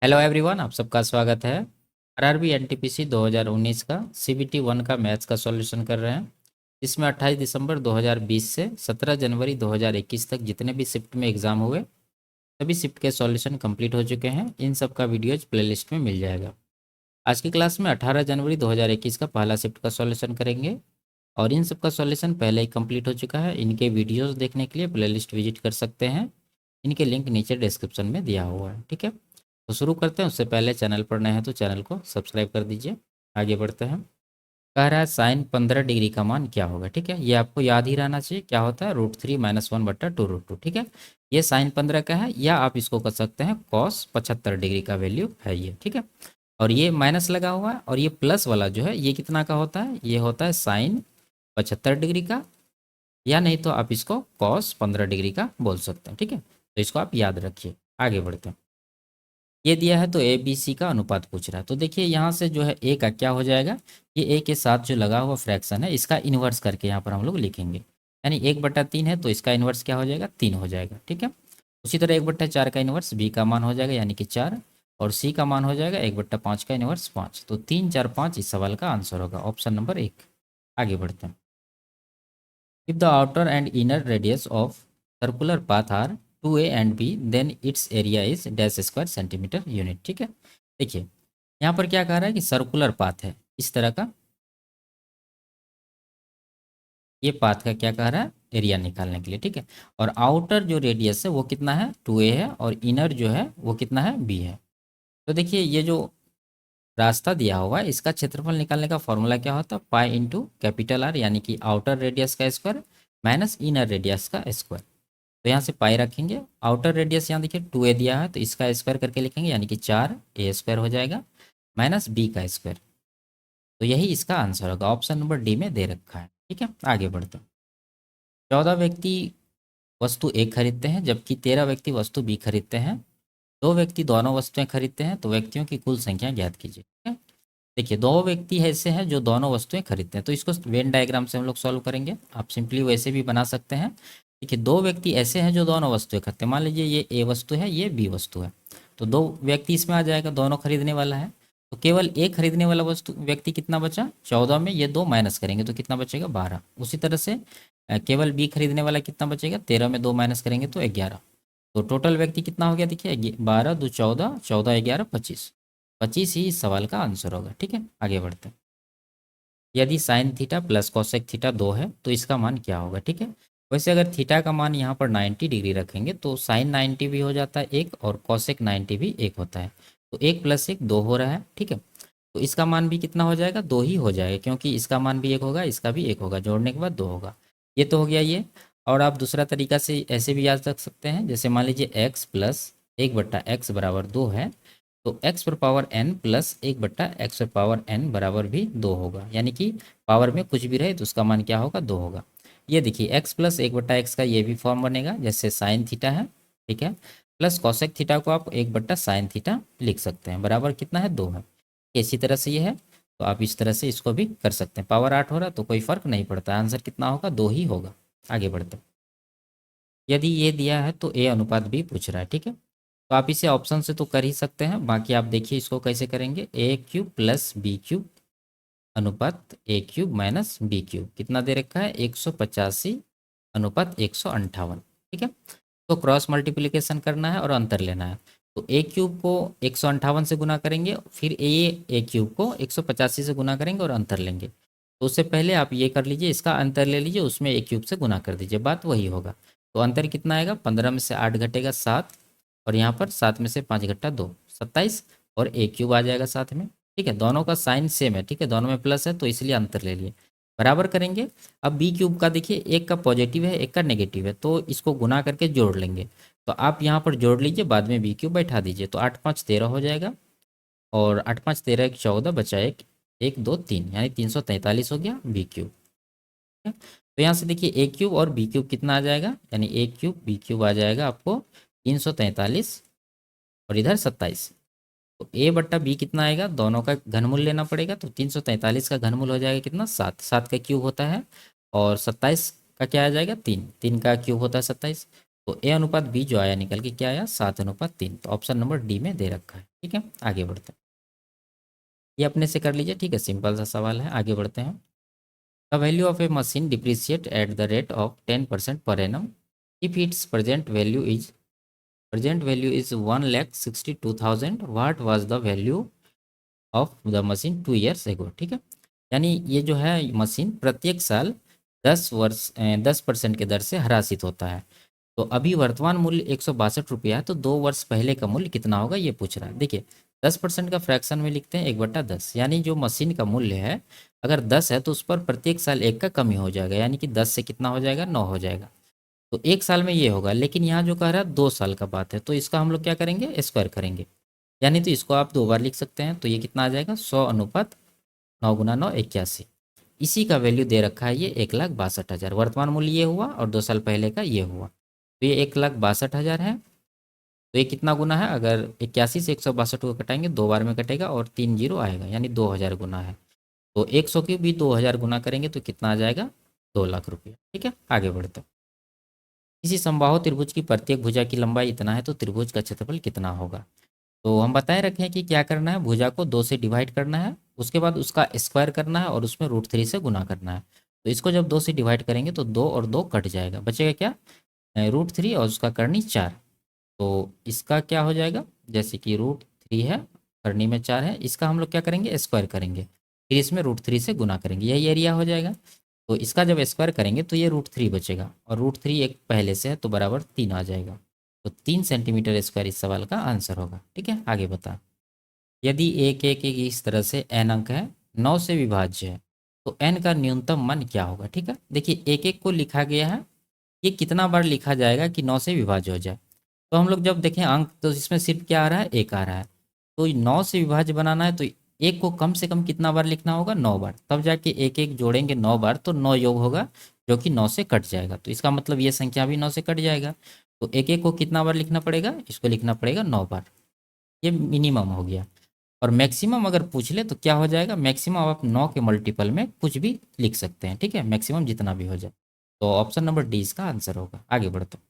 Hello everyone, आप सबका स्वागत है। आरआरबी एनटीपीसी 2019 का सीबीटी 1 का मैथ्स का सॉल्यूशन कर रहे हैं। इसमें 28 दिसंबर 2020 से 17 जनवरी 2021 तक जितने भी शिफ्ट में एग्ज़ाम हुए सभी शिफ्ट के सॉल्यूशन कंप्लीट हो चुके हैं। इन सब का वीडियोज प्लेलिस्ट में मिल जाएगा। आज की क्लास में 18 जनवरी 2021 का पहला शिफ्ट का सॉल्यूशन करेंगे और इन सब का सॉल्यूशन पहले ही कंप्लीट हो चुका है। इनके वीडियोज़ देखने के लिए प्लेलिस्ट विजिट कर सकते हैं। इनके लिंक नीचे डिस्क्रिप्शन में दिया हुआ है। ठीक है, तो शुरू करते हैं। उससे पहले चैनल पर नए हैं तो चैनल को सब्सक्राइब कर दीजिए। आगे बढ़ते हैं। कह रहा है साइन 15 डिग्री का मान क्या होगा। ठीक है, ये आपको याद ही रहना चाहिए। क्या होता है? √3 - 1/2 √2। ठीक है, ये साइन 15 का है, या आप इसको कर सकते हैं कॉस 75 डिग्री का वैल्यू है ये। ठीक है, और ये माइनस लगा हुआ है और ये प्लस वाला जो है ये कितना का होता है? ये होता है साइन 75 डिग्री का, या नहीं तो आप इसको कॉस 15 डिग्री का बोल सकते हैं। ठीक है, तो इसको आप याद रखिए। आगे बढ़ते हैं। ये दिया है तो ए बी सी का अनुपात पूछ रहा है। तो देखिए यहाँ से जो है ए का क्या हो जाएगा, ये ए के साथ जो लगा हुआ फ्रैक्शन है इसका इन्वर्स करके यहाँ पर हम लोग लिखेंगे। यानी 1/3 है तो इसका इन्वर्स क्या हो जाएगा? 3 हो जाएगा। ठीक है, उसी तरह 1/4 का इन्वर्स बी का मान हो जाएगा यानी कि 4, और सी का मान हो जाएगा 1/5 का इन्वर्स 5। तो 3, 4, 5 इस सवाल का आंसर होगा ऑप्शन नंबर 1। आगे बढ़ते हैं। If the outer and inner radius of circular path are 2a and b, then its area is dash square centimetre unit. ठीक है, देखिए यहाँ पर क्या कह रहा है कि सर्कुलर पाथ है इस तरह का। ये पाथ का क्या कह रहा है? एरिया निकालने के लिए। ठीक है, और आउटर जो रेडियस है वो कितना है? 2a है, और इनर जो है वो कितना है? b है। तो देखिए ये जो रास्ता दिया हुआ है इसका क्षेत्रफल निकालने का फॉर्मूला क्या होता है? पाई इंटू कैपिटल आर, यानी कि आउटर रेडियस का स्क्वायर माइनस इनर रेडियस का स्क्वायर। तो यहाँ से पाई रखेंगे। आउटर रेडियस यहाँ देखिए 2a दिया है तो इसका स्क्वायर करके लिखेंगे यानी कि 4a² हो जाएगा माइनस b का स्क्वायर। तो यही इसका आंसर होगा। ऑप्शन नंबर डी में दे रखा है। ठीक है, आगे बढ़ते हैं। 14 व्यक्ति वस्तु ए खरीदते हैं जबकि 13 व्यक्ति वस्तु बी खरीदते हैं। दो व्यक्ति दोनों वस्तुएं खरीदते हैं तो व्यक्तियों की कुल संख्या ज्ञात कीजिए। ठीक है, देखिए दो व्यक्ति ऐसे हैं जो दोनों वस्तुएं खरीदते हैं, तो इसको वेन डायग्राम से हम लोग सॉल्व करेंगे। आप सिंपली वैसे भी बना सकते हैं। देखिए दो व्यक्ति ऐसे हैं जो दोनों वस्तुएं खरीदते हैं। मान लीजिए ये ए वस्तु है, ये बी वस्तु है, तो दो व्यक्ति इसमें आ जाएगा, दोनों खरीदने वाला है। तो केवल एक खरीदने वाला वस्तु व्यक्ति कितना बचा? 14 में ये दो माइनस करेंगे तो कितना बचेगा? 12। उसी तरह से केवल बी खरीदने वाला कितना बचेगा? 13 में दो माइनस करेंगे तो 11। तो टोटल व्यक्ति कितना हो गया? देखिए 12 2 14, 14 11 25। 25 ही इस सवाल का आंसर होगा। ठीक है, आगे बढ़ते हैं। यदि sine theta plus cosec theta 2 है तो इसका मान क्या होगा? ठीक है, वैसे अगर थीटा का मान यहाँ पर 90 डिग्री रखेंगे तो साइन 90 भी हो जाता है एक, और कोसेक 90 भी एक होता है। तो 1 + 1 2 हो रहा है। ठीक है, तो इसका मान भी कितना हो जाएगा? 2 ही हो जाएगा, क्योंकि इसका मान भी 1 होगा, इसका भी 1 होगा, जोड़ने के बाद 2 होगा। ये तो हो गया ये। और आप दूसरा तरीका से ऐसे भी याद रख सकते हैं, जैसे मान लीजिए x + 1/x बराबर 2 है, तो x⁴n + 1/x⁴n बराबर भी 2 होगा। यानी कि पावर में कुछ भी रहे तो उसका मान क्या होगा? 2 होगा। ये देखिए x + 1/x का ये भी फॉर्म बनेगा जैसे साइन थीटा है। ठीक है, प्लस कॉसेक थीटा को आप 1/sin थीटा लिख सकते हैं, बराबर कितना है? 2 है। इसी तरह से ये है, तो आप इस तरह से इसको भी कर सकते हैं। पावर 8 हो रहा है तो कोई फर्क नहीं पड़ता, आंसर कितना होगा? 2 ही होगा। आगे बढ़ते हैं। यदि ये दिया है तो ए अनुपात बी पूछ रहा है। ठीक है, तो आप इसे ऑप्शन से तो कर ही सकते हैं, बाकी आप देखिए इसको कैसे करेंगे। a³ + b³ अनुपात a³ - b³ कितना दे रखा है? 185 अनुपात 158। ठीक है, तो क्रॉस मल्टीप्लिकेशन करना है और अंतर लेना है। तो a³ को 158 से गुना करेंगे, फिर a³ को 185 से गुना करेंगे और अंतर लेंगे। तो उससे पहले आप ये कर लीजिए, इसका अंतर ले लीजिए, उसमें a³ से गुना कर दीजिए, बात वही होगा। तो अंतर कितना आएगा? 15 में से 8 घटेगा 7, और यहाँ पर 7 में से 5 घटा 2 27, और a³ आ जाएगा साथ में। ठीक है, दोनों का साइन सेम है। ठीक है, दोनों में प्लस है तो इसलिए अंतर ले लिए, बराबर करेंगे। अब b³ का देखिए एक का पॉजिटिव है एक का नेगेटिव है, तो इसको गुना करके जोड़ लेंगे। तो आप यहाँ पर जोड़ लीजिए, बाद में b³ बैठा दीजिए, तो 8 5 13 हो जाएगा, और 8 5 13 1 14 बचा एक 1 2 3, यानी 343 हो गया b³। तो यहाँ से देखिए a³ और b³ कितना आ जाएगा, यानी a³ b³ आ जाएगा आपको 343, और इधर 27। तो a/b कितना आएगा? दोनों का घनमूल लेना पड़ेगा, तो 343 का घनमूल हो जाएगा कितना? 7। 7 का क्यूब होता है, और 27 का क्या आ जाएगा? 3। 3 का क्यूब होता है 27। तो ए अनुपात बी जो आया निकल के क्या आया 7:3। तो ऑप्शन नंबर डी में दे रखा है। ठीक है, आगे बढ़ते हैं। ये अपने से कर लीजिए, ठीक है, सिंपल सा सवाल है, आगे बढ़ते हैं। The value of A machine depreciate at the rate of 10% per annum if it's present value is 1,62,000, what was the value of the machine 2 years ago. ठीक है, यानी ये जो है मशीन प्रत्येक साल 10% के दर से ह्रासित होता है। तो अभी वर्तमान मूल्य 162 रुपया है, तो 2 वर्ष पहले का मूल्य कितना होगा ये पूछ रहा है। देखिए 10% का फ्रैक्शन में लिखते हैं 1/10, यानी जो मशीन का मूल्य है अगर 10 है तो उस पर प्रत्येक साल 1 का कमी हो जाएगा, यानी कि 10 से कितना हो जाएगा 9 हो जाएगा। तो 1 साल में ये होगा, लेकिन यहाँ जो कह रहा है 2 साल का बात है, तो इसका हम लोग क्या करेंगे स्क्वायर करेंगे, यानी तो इसको आप 2 बार लिख सकते हैं। तो ये कितना आ जाएगा 100/9 × 9 × 9 81। इसी का वैल्यू दे रखा है ये 1,62,000, वर्तमान मूल्य ये हुआ और 2 साल पहले का ये हुआ, तो ये 1,62,000 है। तो ये कितना गुना है, अगर 81 से 162 को कटाएंगे 2 बार में कटेगा और 3 जीरो आएगा, यानी 2,000 गुना है। तो 100 की भी 2,000 गुना करेंगे तो कितना आ जाएगा 2 लाख रुपया। ठीक है, आगे बढ़ते हैं। किसी समबाहु त्रिभुज की प्रत्येक भुजा की लंबाई इतना है तो त्रिभुज का क्षेत्रफल कितना होगा। तो हम बताए रखे हैं कि क्या करना है, भुजा को 2 से डिवाइड करना है, उसके बाद उसका स्क्वायर करना है और उसमें √3 से गुना करना है। तो इसको जब 2 से डिवाइड करेंगे तो 2 और 2 कट जाएगा, बचेगा क्या √3 और उसका करनी 4। तो इसका क्या हो जाएगा, जैसे कि √3 है, करनी में 4 है, इसका हम लोग क्या करेंगे स्क्वायर करेंगे, फिर इसमें √3 से गुना करेंगे, यही एरिया हो जाएगा। तो इसका जब स्क्वायर करेंगे तो ये √3 बचेगा और √3 एक पहले से है तो बराबर 3 आ जाएगा। तो 3 सेंटीमीटर स्क्वायर इस सवाल का आंसर होगा। ठीक है, आगे बता। यदि एक एक एक इस तरह से n अंक है 9 से विभाज्य है तो n का न्यूनतम मान क्या होगा। ठीक है, देखिए एक एक को लिखा गया है, ये कितना बार लिखा जाएगा कि 9 से विभाज्य हो जाए। तो हम लोग जब देखें अंक तो इसमें सिर्फ क्या आ रहा है, एक आ रहा है। तो 9 से विभाज्य बनाना है तो एक को कम से कम कितना बार लिखना होगा 9 बार, तब जाके एक एक जोड़ेंगे 9 बार तो 9 योग होगा जो कि 9 से कट जाएगा। तो इसका मतलब ये संख्या भी 9 से कट जाएगा। तो एक एक को कितना बार लिखना पड़ेगा, इसको लिखना पड़ेगा 9 बार, ये मिनिमम हो गया। और मैक्सिमम अगर पूछ ले तो क्या हो जाएगा, मैक्सिमम आप 9 के मल्टीपल में कुछ भी लिख सकते हैं। ठीक है, मैक्सिमम जितना भी हो जाए। तो ऑप्शन नंबर डी इसका आंसर होगा। आगे बढ़ते हैं।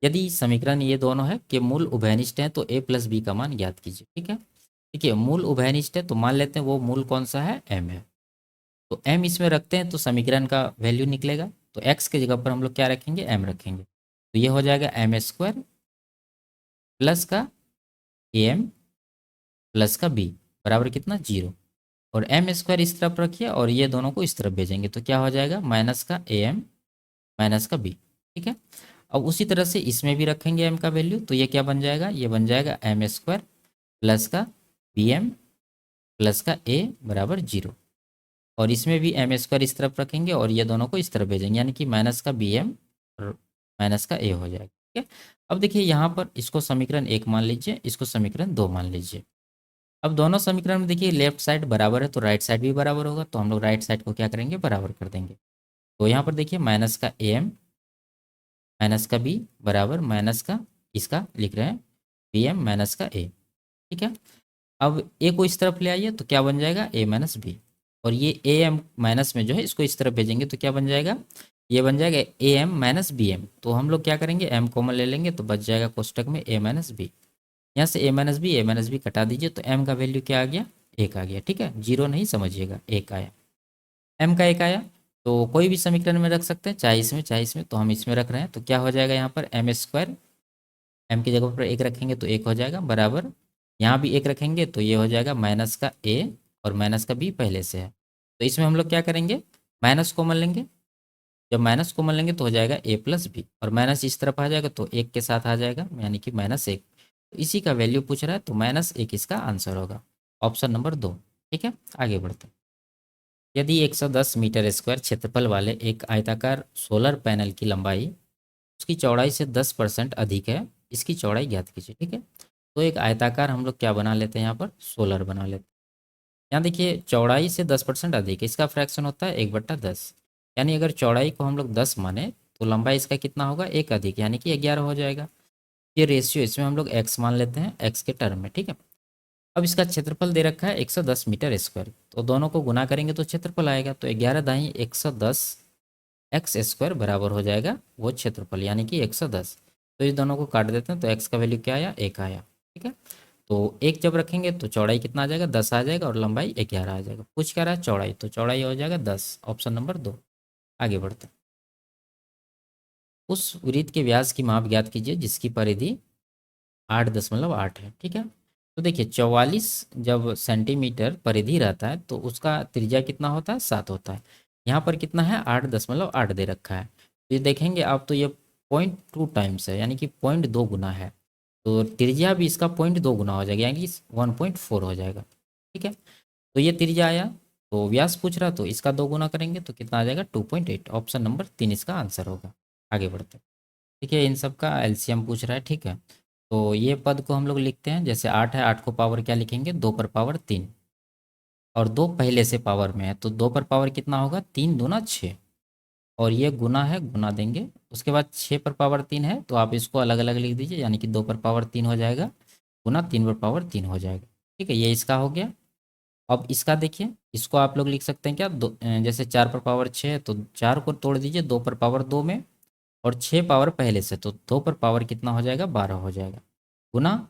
यदि समीकरण ये दोनों है कि मूल उभयनिष्ठ है तो a+b का मान ज्ञात कीजिए। ठीक है, देखिए मूल उभयनिष्ठ है तो मान लेते हैं वो मूल कौन सा है m है, तो m इसमें रखते हैं तो समीकरण का वैल्यू निकलेगा। तो x की जगह पर हम लोग क्या रखेंगे m रखेंगे, तो ये हो जाएगा m² प्लस का am प्लस का b बराबर कितना 0। और m² इस तरफ रखिए और ये दोनों को इस तरफ भेजेंगे तो क्या हो जाएगा माइनस का am माइनस का b। ठीक है, अब उसी तरह से इसमें भी रखेंगे m का वैल्यू, तो ये क्या बन जाएगा, ये बन जाएगा m² प्लस का bm प्लस का a बराबर 0। और इसमें भी m² इस तरफ रखेंगे और ये दोनों को इस तरफ भेजेंगे, यानी कि माइनस का bm और माइनस का a हो जाएगा। ठीक है, अब देखिए यहाँ पर इसको समीकरण 1 मान लीजिए, इसको समीकरण 2 मान लीजिए। अब दोनों समीकरण में देखिए लेफ्ट साइड बराबर है तो राइट साइड भी बराबर होगा, तो हम लोग राइट साइड को क्या करेंगे बराबर कर देंगे। तो यहाँ पर देखिए माइनस का am माइनस का b बराबर माइनस का इसका लिख रहे हैं bm माइनस का a। ठीक है, अब a को इस तरफ ले आइए तो क्या बन जाएगा a माइनस b, और ये am माइनस में जो है इसको इस तरफ भेजेंगे तो क्या बन जाएगा, ये बन जाएगा am माइनस bm। तो हम लोग क्या करेंगे m कॉमन ले लेंगे तो बच जाएगा कोष्टक में a माइनस b, यहाँ से a माइनस बी कटा दीजिए तो m का वैल्यू क्या आ गया 1 आ गया। ठीक है, 0 नहीं समझिएगा, 1 आया, m का 1 आया। तो कोई भी समीकरण में रख सकते हैं, चाहे इसमें चाहे इसमें, तो हम इसमें रख रहे हैं तो क्या हो जाएगा यहाँ पर m², m की जगह पर 1 रखेंगे तो 1 हो जाएगा बराबर, यहाँ भी 1 रखेंगे तो ये हो जाएगा माइनस का a और माइनस का b पहले से है। तो इसमें हम लोग क्या करेंगे माइनस कॉमन लेंगे, जब माइनस कॉमन लेंगे तो हो जाएगा a प्लस बी, और माइनस इस तरफ आ जाएगा तो 1 के साथ आ जाएगा, यानी कि -1। तो इसी का वैल्यू पूछ रहा है तो -1 इसका आंसर होगा, ऑप्शन नंबर 2। ठीक है, आगे बढ़ते हैं। यदि 110 मीटर स्क्वायर क्षेत्रफल वाले एक आयताकार सोलर पैनल की लंबाई उसकी चौड़ाई से 10% अधिक है, इसकी चौड़ाई ज्ञात कीजिए। ठीक है, तो एक आयताकार हम लोग क्या बना लेते हैं, यहाँ पर सोलर बना लेते हैं। यहाँ देखिए चौड़ाई से 10% अधिक है, इसका फ्रैक्शन होता है 1/10, यानी अगर चौड़ाई को हम लोग 10 माने तो लंबाई इसका कितना होगा 1 अधिक, यानी कि 11 हो जाएगा। ये रेशियो इसमें हम लोग x मान लेते हैं, x के टर्म में। ठीक है, अब इसका क्षेत्रफल दे रखा है 110 मीटर स्क्वायर, तो दोनों को गुना करेंगे तो क्षेत्रफल आएगा। तो 11 दाई 110 एक्स स्क्वायर बराबर हो जाएगा वो क्षेत्रफल यानी कि 110। तो इस दोनों को काट देते हैं तो एक्स का वैल्यू क्या आया, 1 आया। ठीक है, तो 1 जब रखेंगे तो चौड़ाई कितना आ जाएगा, 10 आ जाएगा और लंबाई 11 आ जाएगा। पूछ क्या रहा है चौड़ाई, तो चौड़ाई हो जाएगा 10, ऑप्शन नंबर 2। आगे बढ़ते हैं। उस वृत्त के व्यास की माप ज्ञात कीजिए जिसकी परिधि 8.8 है। ठीक है, तो देखिए 44 जब सेंटीमीटर परिधि रहता है तो उसका त्रिज्या कितना होता है, 7 होता है। यहाँ पर कितना है, 8.8 दे रखा है। तो ये देखेंगे आप तो ये 0.2 टाइम्स है यानी कि 0.2 गुना है। तो त्रिज्या भी इसका 0.2 गुना हो जाएगा यानी कि 1.4 हो जाएगा। ठीक है, तो ये त्रिज्या आया। तो व्यास पूछ रहा तो इसका 2 गुना करेंगे तो कितना आ जाएगा, 2.8। ऑप्शन नंबर 3 इसका आंसर होगा। आगे बढ़ते हैं। ठीक है, इन सब का एलसीएम पूछ रहा है। ठीक है, तो ये पद को हम लोग लिखते हैं जैसे 8 है, 8 को पावर क्या लिखेंगे, 2 पर पावर 3, और 2 पहले से पावर में है तो 2 पर पावर कितना होगा, 3 दूना 6, और ये गुना है, गुना देंगे। उसके बाद 6 पर पावर 3 है तो आप इसको अलग अलग लिख दीजिए यानी कि 2 पर पावर 3 हो जाएगा, गुना 3 पर पावर 3 हो जाएगा। ठीक है, ये इसका हो गया। अब इसका देखिए, इसको आप लोग लिख सकते हैं क्या, जैसे 4 पर पावर 6 है तो 4 को तोड़ दीजिए 2 पर पावर 2 में, और 6 पावर पहले से तो 2 पर पावर कितना हो जाएगा, 12 हो जाएगा, गुना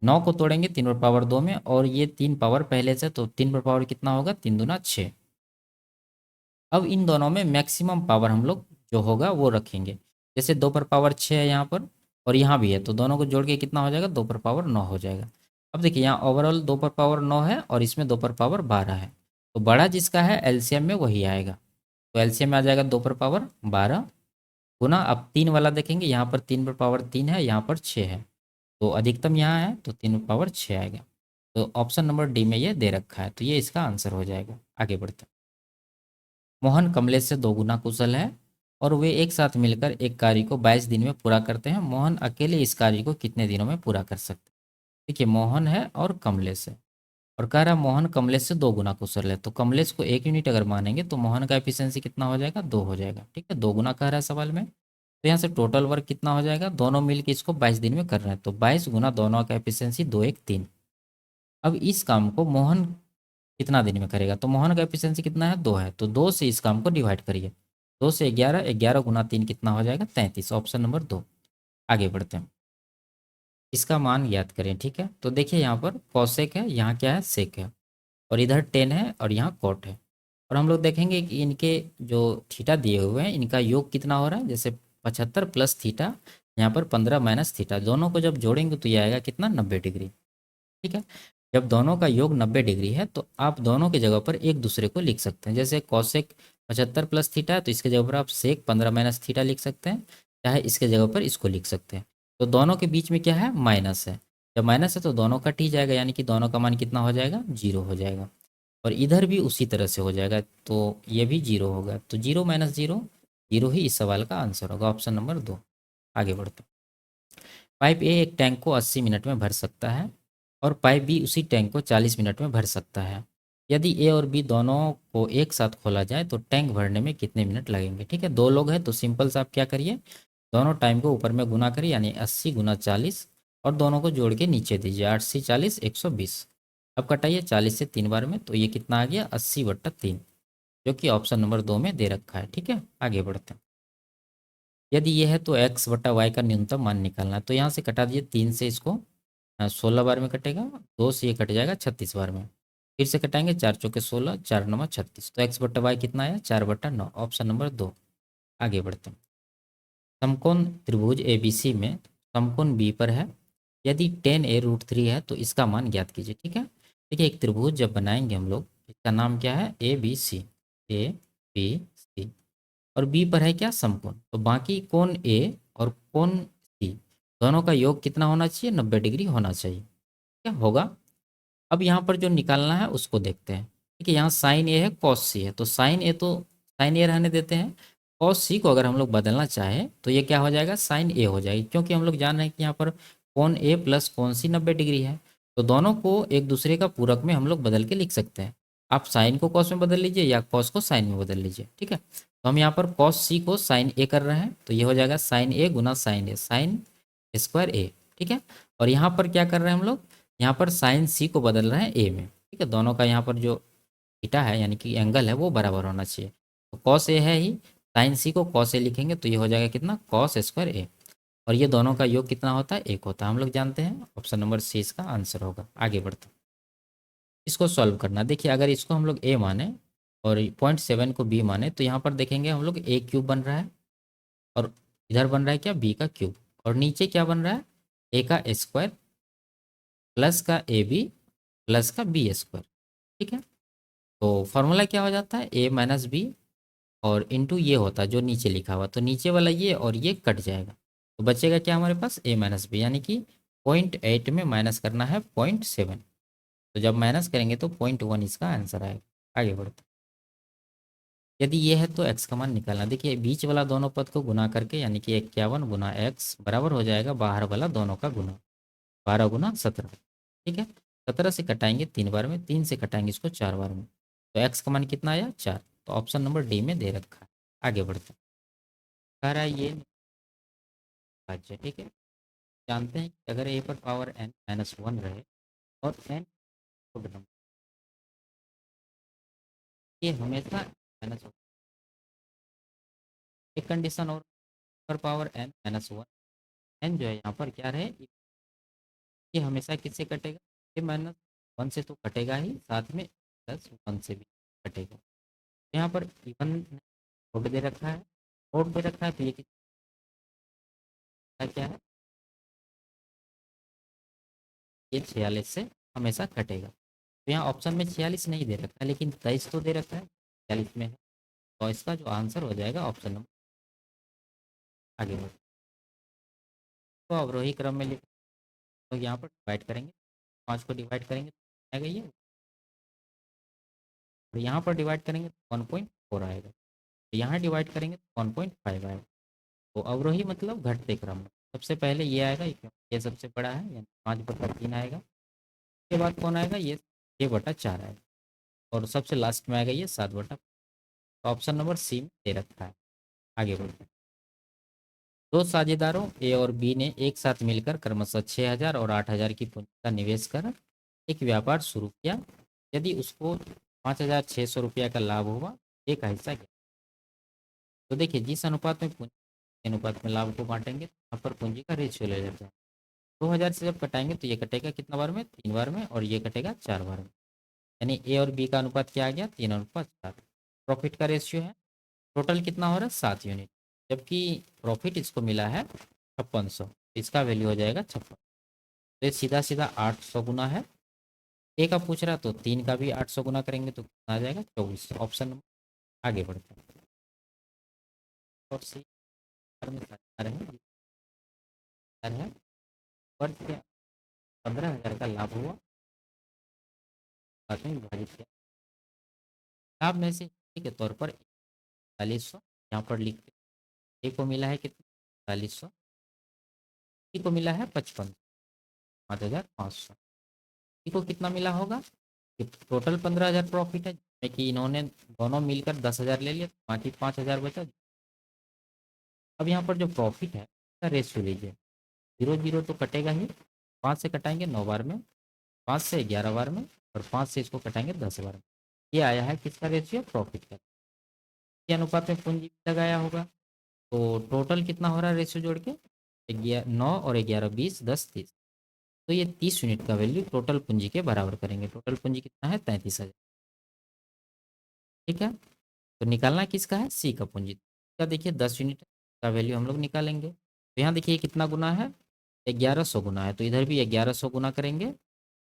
9 को तोड़ेंगे 3 पर पावर 2 में, और ये 3 पावर पहले से तो 3 पर पावर कितना होगा, 3 दूना 6। अब इन दोनों में मैक्सिमम पावर हम लोग जो होगा वो रखेंगे। जैसे 2 पर पावर 6 है यहाँ पर और यहाँ भी है तो दोनों को जोड़ के कितना हो जाएगा, 2 पर पावर 9 हो जाएगा। अब देखिए यहाँ ओवरऑल 2 पर पावर 9 है और इसमें 2 पर पावर 12 है, तो बड़ा जिसका है एलसीएम में वही आएगा। तो एलसीएम में आ जाएगा 2 पर पावर 12 गुना, अब 3 वाला देखेंगे यहाँ पर 3 पर पावर 3 है, यहाँ पर 6 है, तो अधिकतम यहाँ है तो 3 पर पावर 6 आएगा। तो ऑप्शन नंबर डी में ये दे रखा है तो ये इसका आंसर हो जाएगा। आगे बढ़ते हैं। मोहन कमलेश से 2 गुना कुशल है और वे एक साथ मिलकर एक कार्य को 22 दिन में पूरा करते हैं। मोहन अकेले इस कार्य को कितने दिनों में पूरा कर सकते हैं। देखिए मोहन है और कमलेश है और कह रहा है मोहन कमलेश से 2 गुना कुशल है, तो कमलेश को 1 यूनिट अगर मानेंगे तो मोहन का एफिशिएंसी कितना हो जाएगा, 2 हो जाएगा। ठीक है, 2 गुना कह रहा है सवाल में, तो यहाँ से टोटल वर्क कितना हो जाएगा, दोनों मिलकर इसको 22 दिन में कर रहे हैं तो 22 गुना दोनों का एफिशिएंसी 2 1 3। अब इस काम को मोहन कितना दिन में करेगा, तो मोहन का एफिशिएंसी कितना है, 2 है, तो 2 से इस काम को डिवाइड करिए, 2 से 11, 11 गुना 3 कितना हो जाएगा, 33। Option number 2। आगे बढ़ते हैं, इसका मान याद करें। ठीक है, तो देखिए यहाँ पर कॉसेक है, यहाँ क्या है, सेक है, और इधर टेन है और यहाँ कॉट है। और हम लोग देखेंगे कि इनके जो थीटा दिए हुए हैं इनका योग कितना हो रहा है, जैसे 75 प्लस थीटा, यहाँ पर 15 माइनस थीटा, दोनों को जब जोड़ेंगे तो ये आएगा कितना, 90 डिग्री। ठीक है, जब दोनों का योग 90 डिग्री है तो आप दोनों की जगह पर एक दूसरे को लिख सकते हैं। जैसे कॉसेक 75 प्लस थीटा है तो इसके जगह पर आप सेक 15 माइनस थीटा लिख सकते हैं, चाहे इसके जगह पर इसको लिख सकते हैं। तो दोनों के बीच में क्या है, माइनस है, जब माइनस है तो दोनों कट ही जाएगा यानी कि दोनों का मान कितना हो जाएगा, 0 हो जाएगा। और इधर भी उसी तरह से हो जाएगा तो ये भी 0 होगा, तो 0 माइनस 0 0 ही इस सवाल का आंसर होगा, ऑप्शन नंबर 2। आगे बढ़ते हैं। पाइप ए एक टैंक को 80 मिनट में भर सकता है और पाइप बी उसी टैंक को 40 मिनट में भर सकता है। यदि ए और बी दोनों को एक साथ खोला जाए तो टैंक भरने में कितने मिनट लगेंगे। ठीक है, 2 लोग हैं तो सिंपल सा आप क्या करिए, दोनों टाइम को ऊपर में गुना करिए यानी 80 गुना 40 और दोनों को जोड़ के नीचे दीजिए, 8 से 40 120। अब कटाइए 40 से 3 बार में तो ये कितना आ गया, 80/3, जो कि ऑप्शन नंबर 2 में दे रखा है। ठीक है, आगे बढ़ते हैं। यदि ये है तो x/y का न्यूनतम मान निकालना है, तो यहाँ से कटा दीजिए 3 से इसको, 16 बार में कटेगा, 2 से ये कट जाएगा 36 बार में, फिर से कटाएंगे 4 चौके 16, 4 9 36, तो x/y कितना है, 4/9, ऑप्शन नंबर 2। आगे बढ़ते हैं। समकोण त्रिभुज ABC में समकोण B पर है, यदि tan A√3 है तो इसका मान ज्ञात कीजिए। ठीक है, देखिए एक त्रिभुज जब बनाएंगे हम लोग, इसका नाम क्या है, ABC और बी पर है क्या, समकोण, तो बाकी कोण ए और कोण सी दोनों का योग कितना होना चाहिए, 90 डिग्री होना चाहिए। क्या होगा, अब यहाँ पर जो निकालना है उसको देखते हैं। ठीक है, यहाँ साइन ए है कॉस सी है, तो साइन ए तो साइन ए रहने देते हैं, कॉस सी को अगर हम लोग बदलना चाहें तो ये क्या हो जाएगा, साइन ए हो जाएगी, क्योंकि हम लोग जान रहे हैं कि यहाँ पर कोण ए प्लस कोण सी 90 डिग्री है, तो दोनों को एक दूसरे का पूरक में हम लोग बदल के लिख सकते हैं। आप साइन को कॉस में बदल लीजिए या कॉस को साइन में बदल लीजिए। ठीक है, तो हम यहाँ पर कॉस सी को साइन ए कर रहे हैं तो ये हो जाएगा साइन ए गुना साइन ए, साइन स्क्वायर ए। ठीक है, और यहाँ पर क्या कर रहे हैं हम लोग, यहाँ पर साइन सी को बदल रहे हैं ए में। ठीक है, दोनों का यहाँ पर जो थीटा है यानी कि एंगल है वो बराबर होना चाहिए, तो कॉस ए है ही, साइन सी को कॉस ए लिखेंगे तो ये हो जाएगा कितना, कॉस स्क्वायर ए, और ये दोनों का योग कितना होता है, एक होता है। हम लोग जानते हैं ऑप्शन नंबर सी इसका आंसर होगा। आगे बढ़ते हैं, इसको सॉल्व करना। देखिए अगर इसको हम लोग ए माने और 0.7 को बी माने तो यहाँ पर देखेंगे हम लोग ए क्यूब बन रहा है, और इधर बन रहा है क्या, बी का क्यूब, और नीचे क्या बन रहा है, ए का स्क्वायर प्लस का ए बी प्लस का बी स्क्वायर। ठीक है, तो फॉर्मूला क्या हो जाता है, ए माइनस बी और इंटू ये होता है जो नीचे लिखा हुआ, तो नीचे वाला ये और ये कट जाएगा, तो बचेगा क्या हमारे पास, ए माइनस बी, यानी कि 0.8 में माइनस करना है 0.7, तो जब माइनस करेंगे तो 0.1 इसका आंसर आएगा। आगे बढ़ते हैं। यदि ये है तो एक्स का मान निकालना। देखिए बीच वाला दोनों पद को गुना करके, यानी कि 51 गुना एक्स बराबर हो जाएगा बाहर वाला दोनों का गुना, 12 गुना 17। ठीक है, 17 से कटाएंगे 3 बार में, 3 से कटाएंगे इसको 4 बार में, तो एक्स का मान कितना आया, 4। तो ऑप्शन नंबर डी में दे रखा है। आगे बढ़ते हैं, कह रहा है ये राज्य। ठीक है, जानते हैं कि अगर ए पर पावर एन माइनस 1 रहे और एन गुड नंबर, ये हमेशा माइनस, एक कंडीशन और, पर पावर एन माइनस 1, एन जो है यहाँ पर क्या रहे, ये हमेशा किससे कटेगा, ये माइनस 1 से तो कटेगा ही, साथ में प्लस 1 से भी कटेगा। यहाँ पर इवन कोड दे रखा है, कोड दे रखा है, तो ये कितना क्या है, ये 46 से हमेशा कटेगा। तो यहाँ ऑप्शन में 46 नहीं दे रखा है, लेकिन 23 तो दे रखा है, 46 में है, तो इसका जो आंसर हो जाएगा ऑप्शन नंबर। आगे बढ़ो, तो अवरोही क्रम में लिख, तो यहाँ पर डिवाइड करेंगे, 5 को डिवाइड करेंगे तो आएगा ये, और यहाँ पर डिवाइड करेंगे तो 1.4 आएगा, तो यहाँ डिवाइड करेंगे तो 1.5 आएगा। तो अवरोही मतलब घटते क्रम में सबसे पहले ये आएगा, ये सबसे बड़ा है, यानी 5/3 आएगा, उसके बाद कौन आएगा, ये 6/4 आएगा, और सबसे लास्ट में आएगा ये 7/, तो ऑप्शन नंबर सी में दे रखा है। आगे बढ़ते हैं, दो साझेदारों ए और बी ने एक साथ मिलकर क्रमशः 6,000 और 8,000 की पूंजी का निवेश कर एक व्यापार शुरू किया। यदि उसको 5,600 रुपया का लाभ हुआ, ए का हिस्सा क्या, तो देखिए जिस अनुपात में पूंजी के अनुपात में लाभ को बांटेंगे तो यहाँ पर पूंजी का रेशियो ले लेते हैं। 2,000 से जब कटाएंगे तो ये कटेगा कितना बार में, 3 बार में, और ये कटेगा 4 बार में, यानी ए और बी का अनुपात क्या आ गया, 3:4। प्रॉफिट का रेशियो है, टोटल कितना हो रहा है, 7 यूनिट, जबकि प्रॉफिट इसको मिला है 5600, इसका वैल्यू हो जाएगा 56। तो ये सीधा सीधा 800 गुना है, ए का पूछ रहा तो 3 का भी 800 गुना करेंगे तो कितना आ जाएगा, 24। Option number. आगे बढ़ते हैं, और सी में है, वर्ष के 15,000 का लाभ हुआ, बाद में विभाजित किया, लाभ में से के तौर पर 4100 यहाँ पर लिखते, ए को मिला है कितना, 4100, सी को मिला है 55, 5,500, सी को कितना मिला होगा, कि टोटल 15,000 प्रॉफिट है, जिसमें कि इन्होंने दोनों मिलकर 10,000 ले लिया, बाकी 5,000 बचा। अब यहाँ पर जो प्रॉफिट है उसका रेशियो लीजिए, 0 तो कटेगा ही, 5 से कटाएंगे 9 बार में, 5 से 11 बार में, और 5 से इसको कटाएंगे 10 बार में। ये आया है किसका रेशियो, प्रॉफिट का। ये अनुपात में पूंजी लगाया होगा, तो टोटल कितना हो रहा है रेशियो जोड़ के, 9 और 11 20 10 30, तो ये 30 यूनिट का वैल्यू टोटल पूंजी के बराबर करेंगे। टोटल पूंजी कितना है, 33,000। ठीक है, तो निकालना किसका है, सी का पूंजी का। देखिए 10 यूनिट का वैल्यू हम लोग निकालेंगे, तो यहाँ देखिए कितना गुना है, 1100 गुना है, तो इधर भी 1100 गुना करेंगे,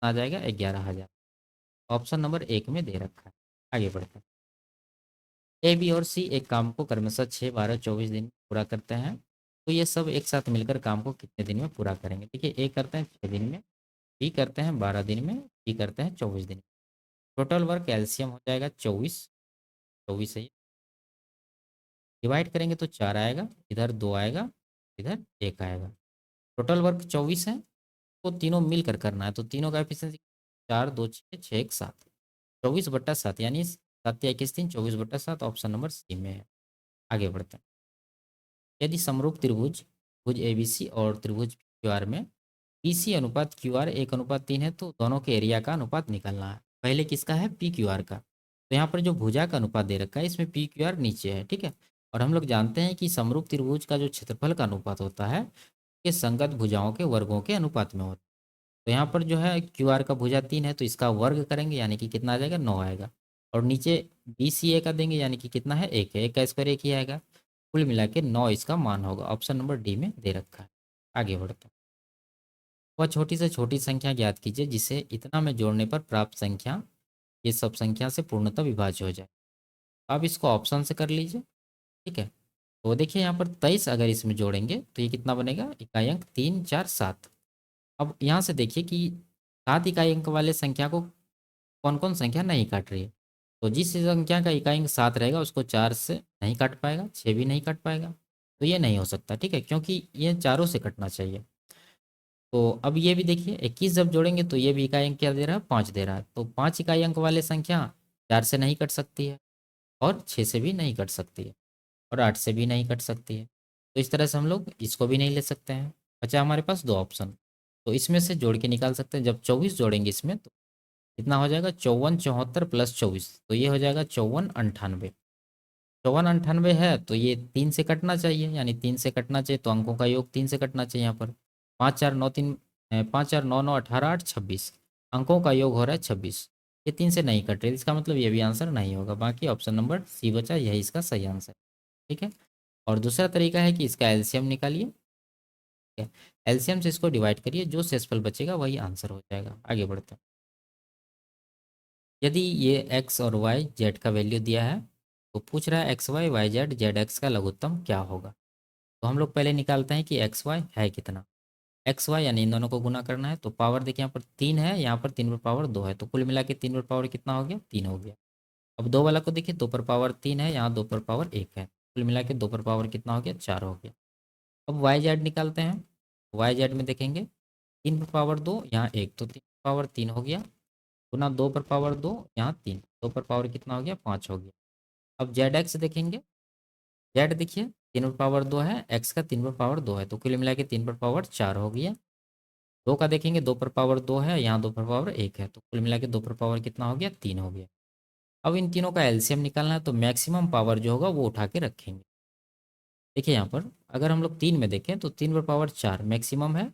आ जाएगा 11,000। ऑप्शन नंबर 1 में दे रखा है। आगे बढ़ते हैं, ए बी और सी एक काम को क्रमशः 6 12 24 दिन में पूरा करते हैं, तो ये सब एक साथ मिलकर काम को कितने दिन में पूरा करेंगे। देखिए ए करते हैं 6 दिन में, बी करते हैं 12 दिन में, सी करते हैं 24 दिन में। टोटल वर्क एलसीएम हो जाएगा 24, 24 है, डिवाइड करेंगे तो 4 आएगा, इधर 2 आएगा, इधर 1 आएगा। टोटल वर्क 24 है, तो तीनों मिलकर करना है, तो तीनों का एफिशिएंसी 4 2 6 6 1 7, 24/7, यानी 7 या 21 3, 24/7 ऑप्शन नंबर सी में है। आगे बढ़ते हैं, यदि समरूप त्रिभुज भुज एबीसी और त्रिभुज क्यूआर में पीसी अनुपात क्यूआर 1:3 है, तो दोनों के एरिया का अनुपात निकालना है। पहले किसका है, पी क्यूआर का, तो यहाँ पर जो भुजा का अनुपात दे रखा है इसमें पी क्यूआर नीचे है। ठीक है, और हम लोग जानते हैं कि समरूप त्रिभुज का जो क्षेत्रफल का अनुपात होता है ये संगत भुजाओं के वर्गों के अनुपात में होता है। तो यहाँ पर जो है क्यू आर का भुजा 3 है तो इसका वर्ग करेंगे यानी कि कितना आ जाएगा 9 आएगा। और नीचे बी सी ए का देंगे यानी कि कितना है 1 है, 1 का स्क्वायर 1 ही आएगा। कुल मिला के 9 इसका मान होगा। ऑप्शन नंबर डी में दे रखा है। आगे बढ़ते हैं। वह छोटी से छोटी संख्या ज्ञात कीजिए जिसे इतना में जोड़ने पर प्राप्त संख्या ये सब संख्या से पूर्णतः विभाज्य हो जाए। अब इसको ऑप्शन से कर लीजिए। ठीक है, तो देखिए यहाँ पर 23 अगर इसमें जोड़ेंगे तो ये कितना बनेगा, इकाई अंक 3 4 7। अब यहाँ से देखिए कि 7 इकाई अंक वाले संख्या को कौन कौन संख्या नहीं काट रही है। तो जिस संख्या का इकाई अंक 7 रहेगा उसको 4 से नहीं काट पाएगा, 6 भी नहीं काट पाएगा। तो ये नहीं हो सकता, ठीक है, क्योंकि ये चारों से कटना चाहिए। तो अब ये भी देखिए 21 जब जोड़ेंगे तो ये भी इकाई अंक क्या दे रहा है, 5 दे रहा है। तो 5 इकाई अंक वाले संख्या 4 से नहीं कट सकती है, और 6 से भी नहीं कट सकती है, और 8 से भी नहीं कट सकती है। तो इस तरह से हम लोग इसको भी नहीं ले सकते हैं। बचा हमारे पास 2 ऑप्शन। तो इसमें से जोड़ के निकाल सकते हैं। जब 24 जोड़ेंगे इसमें तो कितना हो जाएगा, 54 74 प्लस 24, तो ये हो जाएगा 54 98। 54 98 है तो ये 3 से कटना चाहिए, यानी 3 से कटना चाहिए तो अंकों का योग 3 से कटना चाहिए। यहाँ पर 5 4 9 3 5 4 9 9 18 8 26 अंकों का योग हो रहा है 26। ये 3 से नहीं कट रही, इसका मतलब ये भी आंसर नहीं होगा। बाकी ऑप्शन नंबर सी बचा, यही इसका सही आंसर। ठीक है, और दूसरा तरीका है कि इसका एलसीएम निकालिए। ठीक है, एलसीएम से इसको डिवाइड करिए, जो शेषफल बचेगा वही आंसर हो जाएगा। आगे बढ़ते हैं। यदि ये एक्स और वाई जेड का वैल्यू दिया है तो पूछ रहा है X Y Y Z Z X का लघुत्तम क्या होगा। तो हम लोग पहले निकालते हैं कि एक्स वाई है कितना। एक्स वाई यानी इन दोनों को गुना करना है। तो पावर देखिए यहाँ पर 3 है, यहाँ पर 3 पर पावर 2 है, तो कुल मिला के 3 पर पावर कितना हो गया, 3 हो गया। अब 2 वाला को देखिए, 2 पर पावर 3 है, यहाँ 2 पर पावर 1 है, कुल मिला के 2 पर पावर कितना हो गया, 4 हो गया। अब वाई जेड निकालते हैं। वाई जेड में देखेंगे 3 पर पावर 2, यहाँ 1, तो 3 पावर 3 हो गया, गुना 2 पर पावर 2, यहाँ 3, 2 पर पावर कितना हो गया, 5 हो गया। अब जेड एक्स देखेंगे। जेड देखिए 3 पर पावर 2 है, एक्स का 3 पर पावर 2 है, तो कुल मिला के 3 पर पावर 4 हो गया। 2 का देखेंगे, 2 पर पावर 2 है, यहाँ 2 पर पावर 1 है, तो कुल मिला के 2 पर पावर कितना हो गया, 3 हो गया। अब इन तीनों का एलसीएम निकालना है, तो मैक्सिमम पावर जो होगा वो उठा के रखेंगे। देखिए यहाँ पर अगर हम लोग 3 में देखें तो 3 पर पावर 4 मैक्सिमम है,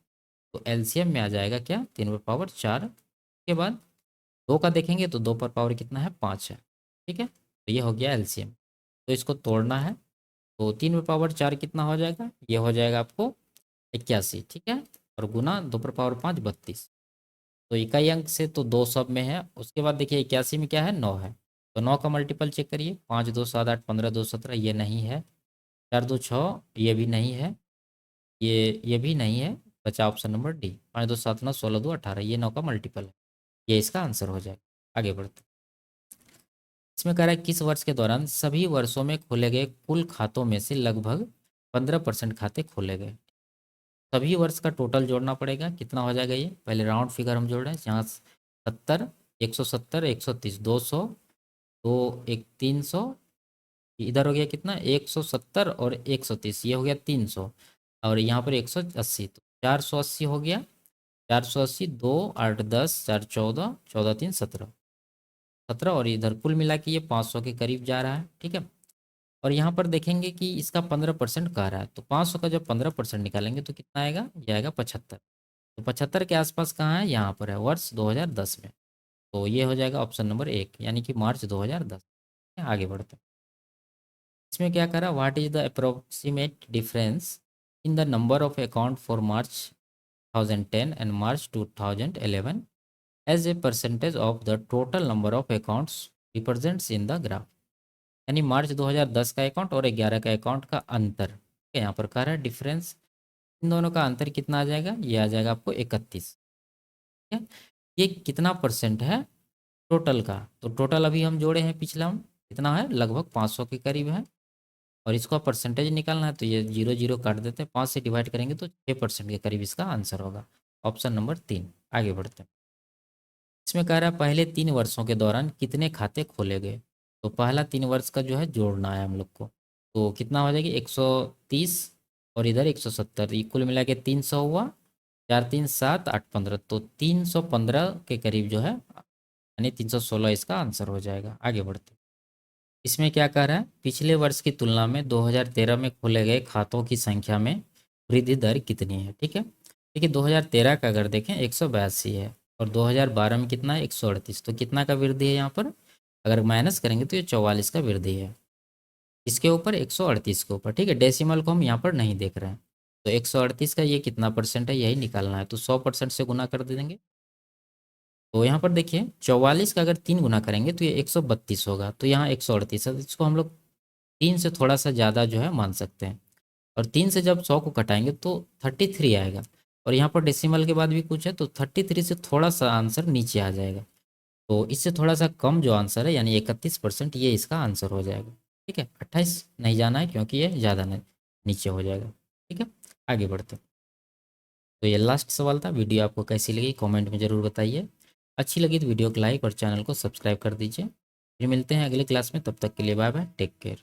तो एलसीएम में आ जाएगा क्या, 3 पर पावर 4 के बाद 2 का देखेंगे तो 2 पर पावर कितना है, 5 है। ठीक है, तो ये हो गया एलसीएम। तो इसको तोड़ना है, तो 3 पर पावर 4 कितना हो जाएगा, ये हो जाएगा आपको 81। ठीक है, और गुना 2 पर पावर 5 32। तो इकाई अंक से तो 2 सब में है। उसके बाद देखिए 81 में क्या है, 9 है, तो 9 का मल्टीपल चेक करिए, 5 2 7 8 15 2 17, ये नहीं है। 4 2 6, ये भी नहीं है। ये भी नहीं है। बचा ऑप्शन नंबर डी, 5 2 7 9 16 2 18, ये 9 का मल्टीपल है, ये इसका आंसर हो जाएगा। आगे बढ़ते हैं। इसमें कह रहा है किस वर्ष के दौरान सभी वर्षों में खोले गए कुल खातों में से लगभग 15% खाते खोले गए। सभी वर्ष का टोटल जोड़ना पड़ेगा, कितना हो जाएगा ये, पहले राउंड फिगर हम जोड़ रहे हैं, यहाँ 70 170 130 200 दो एक 300, इधर हो गया कितना 170 और 130, ये हो गया 300, और यहाँ पर 180, तो 480 हो गया। 480 2 8 10 4 14 14 3 17, 17, और इधर कुल मिला के ये 500 के करीब जा रहा है। ठीक है, और यहाँ पर देखेंगे कि इसका 15% कह रहा है, तो 500 का जब 15% निकालेंगे तो कितना आएगा, ये आएगा 75। तो 75 के आसपास कहाँ है, यहाँ पर है, वर्ष 2010 में। तो ये हो जाएगा ऑप्शन नंबर 1, यानी कि मार्च 2010। आगे बढ़ते हैं। इसमें क्या करा, what is the approximate difference in the number of account for March 2010 and March 2011 as a percentage of the total number of accounts represents in the graph. यानी मार्च 2010 का अकाउंट और 11 का अकाउंट का अंतर। ठीक है, यहाँ पर कह रहा है डिफरेंस, इन दोनों का अंतर कितना आ जाएगा, ये आ जाएगा आपको 31। ठीक है, ये कितना परसेंट है टोटल का, तो टोटल अभी हम जोड़े हैं पिछला हम, कितना है, लगभग 500 के करीब है। और इसको परसेंटेज निकालना है, तो ये 0 0 काट देते हैं, 5 से डिवाइड करेंगे तो 6% के करीब इसका आंसर होगा। Option number 3। आगे बढ़ते हैं। इसमें कह रहा है पहले 3 वर्षों के दौरान कितने खाते खोले गए। तो पहला 3 वर्ष का जो है जोड़ना है हम लोग को, तो कितना हो जाएगी 130, और इधर 170, कुल मिला के 300 हुआ। 4 3 7 8 15, तो 315 के करीब जो है, यानी 316 इसका आंसर हो जाएगा। आगे बढ़ते हैं। इसमें क्या कह रहा है, पिछले वर्ष की तुलना में 2013 में खोले गए खातों की संख्या में वृद्धि दर कितनी है। ठीक है, देखिए 2013 का अगर देखें 182 है और 2012 में कितना है 138, तो कितना का वृद्धि है यहाँ पर, अगर माइनस करेंगे तो ये 44 का वृद्धि है इसके ऊपर 138 के ऊपर। ठीक है, डेसिमल को हम यहाँ पर नहीं देख रहे हैं, तो 138 का ये कितना परसेंट है यही निकालना है, तो 100% से गुना कर देंगे। तो यहाँ पर देखिए 44 का अगर 3 गुना करेंगे तो ये 132 होगा, तो यहाँ 138 है, इसको हम लोग 3 से थोड़ा सा ज़्यादा जो है मान सकते हैं। और 3 से जब 100 को घटाएंगे तो 33 आएगा, और यहाँ पर डेसिमल के बाद भी कुछ है तो 33 से थोड़ा सा आंसर नीचे आ जाएगा, तो इससे थोड़ा सा कम जो आंसर है यानी 31%, ये इसका आंसर हो जाएगा। ठीक है, 28 नहीं जाना है क्योंकि ये ज़्यादा नहीं नीचे हो जाएगा। ठीक है, आगे बढ़ते हैं। तो ये लास्ट सवाल था। वीडियो आपको कैसी लगी कमेंट में ज़रूर बताइए। अच्छी लगी तो वीडियो को लाइक और चैनल को सब्सक्राइब कर दीजिए। फिर मिलते हैं अगले क्लास में, तब तक के लिए बाय बाय, टेक केयर।